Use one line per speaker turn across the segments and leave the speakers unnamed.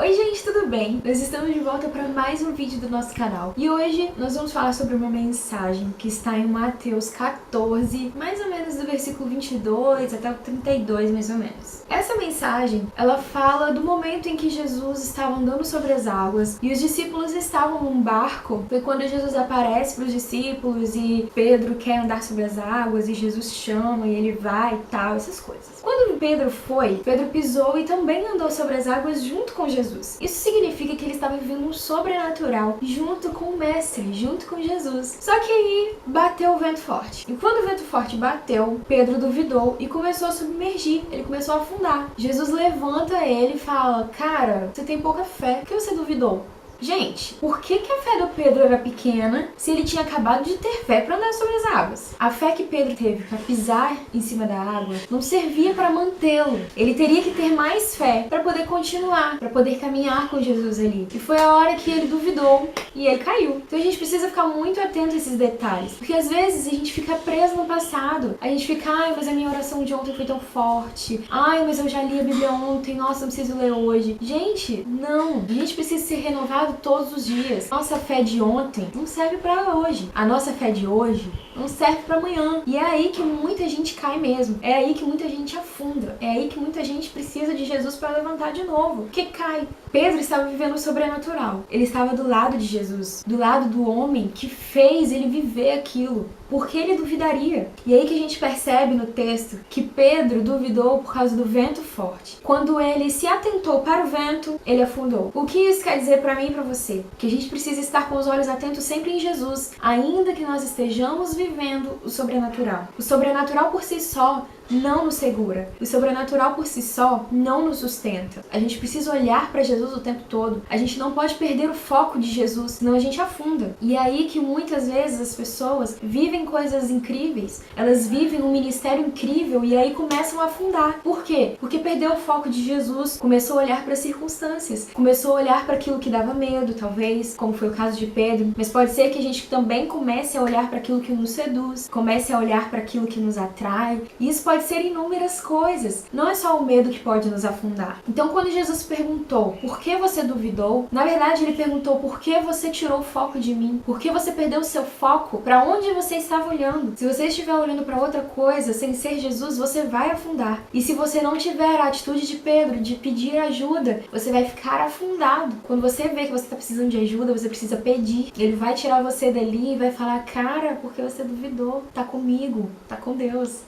Oi gente, tudo bem? Nós estamos de volta para mais um vídeo do nosso canal. E hoje nós vamos falar sobre uma mensagem que está em Mateus 14, mais ou menos do versículo 22 até o 32, mais ou menos. Essa mensagem, ela fala do momento em que Jesus estava andando sobre as águas e os discípulos estavam num barco. Foi quando Jesus aparece para os discípulos e Pedro quer andar sobre as águas e Jesus chama e ele vai e tal, essas coisas. Quando Pedro foi, Pedro pisou e também andou sobre as águas junto com Jesus. Isso significa que ele estava vivendo um sobrenatural junto com o Mestre, junto com Jesus. Só que aí bateu o vento forte. E quando o vento forte bateu, Pedro duvidou e começou a submergir. Ele começou a afundar. Jesus levanta ele e fala: cara, você tem pouca fé, por que você duvidou? Gente, por que a fé do Pedro era pequena se ele tinha acabado de ter fé para andar sobre as águas? A fé que Pedro teve para pisar em cima da água não servia para mantê-lo. Ele teria que ter mais fé para poder continuar, para poder caminhar com Jesus ali. E foi a hora que ele duvidou e ele caiu. Então a gente precisa ficar muito atento a esses detalhes, porque às vezes a gente fica preso no passado. A gente fica, ai, mas a minha oração de ontem foi tão forte. Ai, mas eu já li a Bíblia ontem, nossa, não preciso ler hoje. Gente, não. A gente precisa ser renovado todos os dias. Nossa fé de ontem não serve para hoje. A nossa fé de hoje não serve para amanhã. E é aí que muita gente cai mesmo. É aí que muita gente afunda. É aí que muita gente precisa de Jesus para levantar de novo. Porque cai. Pedro estava vivendo o sobrenatural. Ele estava do lado de Jesus, do lado do homem que fez ele viver aquilo. Por que ele duvidaria? E aí que a gente percebe no texto que Pedro duvidou por causa do vento forte. Quando ele se atentou para o vento, ele afundou. O que isso quer dizer para mim e para você? Que a gente precisa estar com os olhos atentos sempre em Jesus, ainda que nós estejamos vivendo o sobrenatural. O sobrenatural por si só não nos segura. O sobrenatural por si só não nos sustenta. A gente precisa olhar para Jesus o tempo todo. A gente não pode perder o foco de Jesus, senão a gente afunda. E é aí que muitas vezes as pessoas vivem coisas incríveis, elas vivem um ministério incrível e aí começam a afundar. Por quê? Porque perdeu o foco de Jesus, começou a olhar para as circunstâncias, começou a olhar para aquilo que dava medo, talvez, como foi o caso de Pedro, mas pode ser que a gente também comece a olhar para aquilo que nos seduz, comece a olhar para aquilo que nos atrai. E isso pode ser inúmeras coisas. Não é só o medo que pode nos afundar. Então, quando Jesus perguntou por que você duvidou, na verdade ele perguntou por que você tirou o foco de mim, por que você perdeu o seu foco, para onde você estava olhando. Se você estiver olhando para outra coisa sem ser Jesus, você vai afundar. E se você não tiver a atitude de Pedro de pedir ajuda, você vai ficar afundado. Quando você vê que você está precisando de ajuda, você precisa pedir. Ele vai tirar você dali e vai falar: cara, porque você duvidou? Tá comigo, tá com Deus.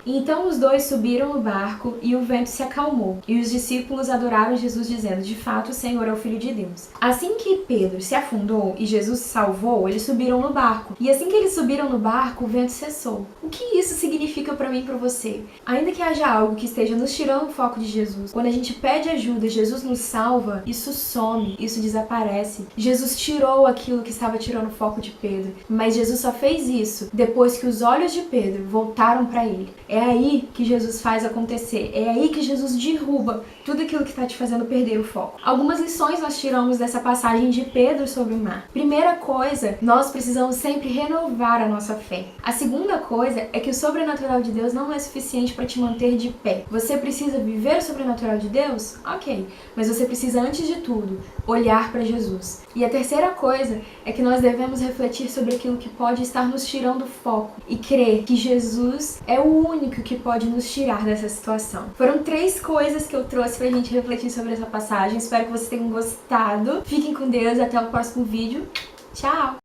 Então os dois subiram no barco e o vento se acalmou. E os discípulos adoraram Jesus dizendo: de fato o Senhor é o Filho de Deus. Assim que Pedro se afundou e Jesus salvou, eles subiram no barco. E assim que eles subiram no barco, o vento cessou. O que isso significa para mim e para você? Ainda que haja algo que esteja nos tirando o foco de Jesus, quando a gente pede ajuda, Jesus nos salva, isso some, isso desaparece. Jesus tirou aquilo que estava tirando o foco de Pedro, mas Jesus só fez isso depois que os olhos de Pedro voltaram para ele. É aí que Jesus faz acontecer. É aí que Jesus derruba tudo aquilo que está te fazendo perder o foco. Algumas lições nós tiramos dessa passagem de Pedro sobre o mar. Primeira coisa, nós precisamos sempre renovar a nossa fé. A segunda coisa é que o sobrenatural de Deus não é suficiente para te manter de pé. Você precisa viver o sobrenatural de Deus? Ok. Mas você precisa, antes de tudo, olhar para Jesus. E a terceira coisa é que nós devemos refletir sobre aquilo que pode estar nos tirando o foco e crer que Jesus é o único que pode nos tirar dessa situação. Foram 3 coisas que eu trouxe pra gente refletir sobre essa passagem. Espero que vocês tenham gostado. Fiquem com Deus, até o próximo vídeo. Tchau!